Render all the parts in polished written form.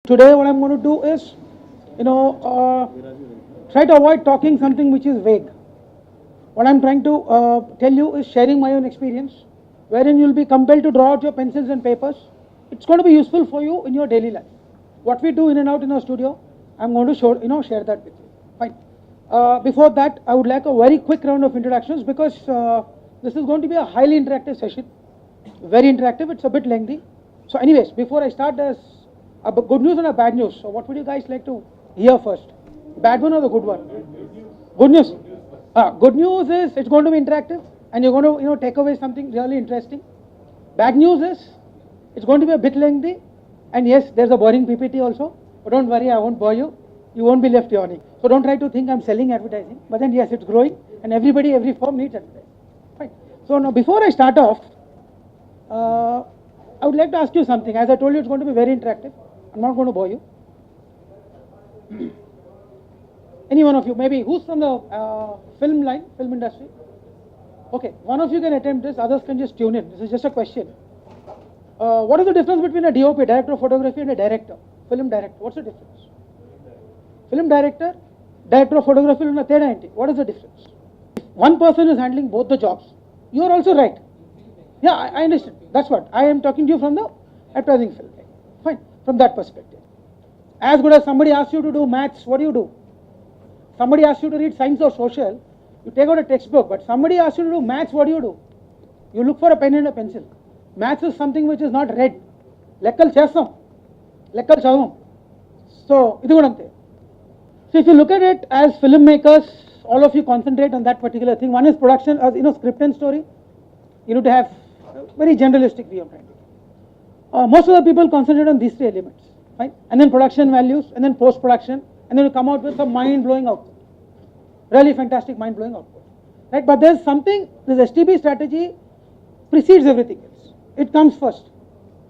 Today what I'm going to do is, try to avoid talking something which is vague. What I'm trying to tell you is sharing my own experience, wherein you'll be compelled to draw out your pencils and papers. It's going to be useful for you in your daily life. What we do in and out in our studio, I'm going to share that with you. Fine. Before that, I would like a very quick round of introductions because this is going to be a highly interactive session. Very interactive. It's a bit lengthy. So, anyways, before I start, there's a good news and a bad news. So, what would you guys like to hear first? Bad one or the good one? Good news. Good news is it's going to be interactive, and you're going to take away something really interesting. Bad news is it's going to be a bit lengthy, and yes, there's a boring PPT also. But don't worry, I won't bore you. You won't be left yawning. So don't try to think I'm selling advertising. But then yes, it's growing, and everybody, every firm needs advertising. Fine. So now before I start off, I would like to ask you something. As I told you, it's going to be very interactive. I'm not going to bore you. Any one of you, maybe who's from the film line, film industry? Okay, one of you can attempt this, others can just tune in. This is just a question. What is the difference between a DOP, director of photography, and a director, film director? What's the difference? Film director, director of photography, and a third entity. What is the difference? If one person is handling both the jobs, you are also right. Yeah, I understand. That's what I am talking to you from the advertising field. Fine, from that perspective. As good as somebody asks you to do maths, what do? Somebody asks you to read science or social, you take out a textbook. But somebody asks you to do maths, what do? You look for a pen and a pencil. Maths is something which is not read. Lekkal chesam, lekkal chavam. So, idu ante. So if you look at it as filmmakers, all of you concentrate on that particular thing. One is production, script and story. You need to have a very generalistic view of it. Most of the people concentrate on these three elements, right? And then production values, and then post-production, and then you come out with some mind-blowing output. Really fantastic mind-blowing output, right? But there's something, this STP strategy precedes everything else. It comes first.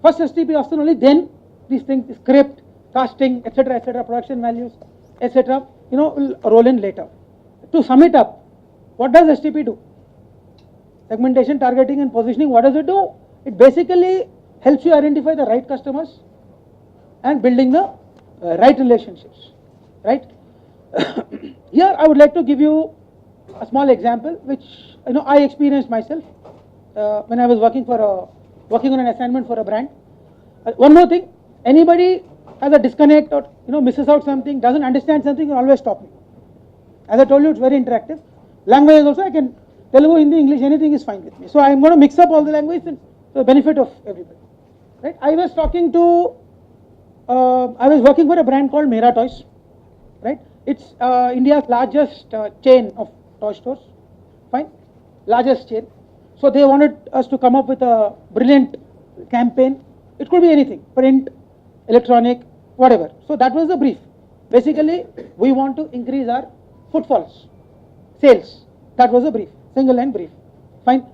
First STP often only, then these things, script, casting, etc., production values, etc., will roll in later. To sum it up, what does STP do? Segmentation, targeting, and positioning. What does it do? It basically helps you identify the right customers and building the right relationships, right? Here I would like to give you a small example which I experienced myself when I was working on an assignment for a brand. One more thing, anybody has a disconnect or misses out something, doesn't understand something, you can always stop me. As I told you, it's very interactive. Language also, I can Telugu, Hindi, English, anything is fine with me. So I am going to mix up all the languages for the benefit of everybody. Right? I was working for a brand called Mera Toys. Right? It's India's largest chain of toy stores. Fine? Largest chain. So they wanted us to come up with a brilliant campaign. It could be anything, print, electronic, whatever. So that was the brief. Basically, we want to increase our footfalls, sales. That was the brief, single line brief. Fine.